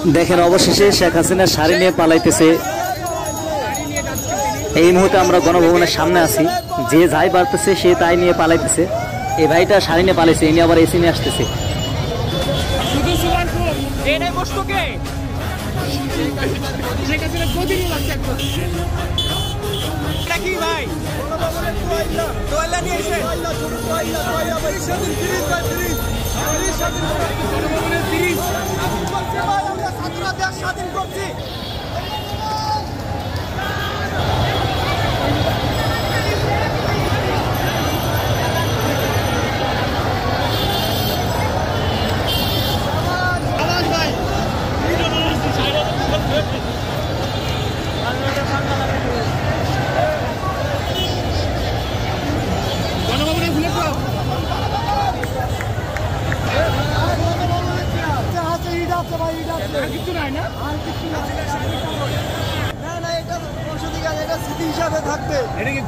দেখেন অবশেষে শেখ হাসিনা শাড়ি নিয়ে পালাইতেছে। এই মুহূর্তে আমরা গণভবনের সামনে আছি, যে যাই বাড়তেছে সে তাই নিয়ে পালাইতেছে। এই ভাইটা শাড়ি নিয়ে পালাইছে, ইনি আবার এসি নিয়ে আসতেছে। স্বাধীন করছি।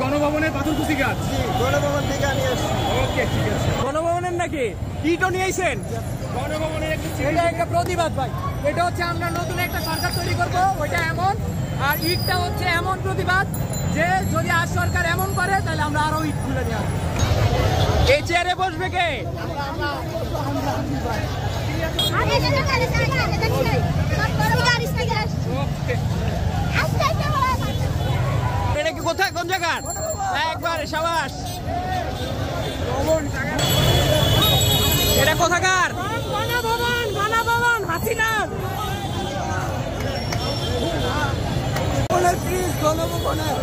গণভবনের পাথরকুচি গাছ গণভবন থেকে নিয়ে আসছি। ওকে, ঠিক আছে। গণভবনের নাকি ইটও নিয়ে আসছেন? গণভবনের একটা প্রতিবাদ ভাই। এটা হচ্ছে আমরা নতুন একটা সরকার তৈরি করব, ওইটা এমন। আর ইটটা হচ্ছে এমন প্রতিবাদ যে যদি আর সরকার এমন করে তাহলে আমরা আরো ইট খুলে নিয়ে আসবো। এই চেয়ারে বসবে কে? এটা কি কোথায়, কোন জায়গা? একবার সাবাস। এটা কোথাকার? গণভবন, গণভবন হাসিনার গণভবনের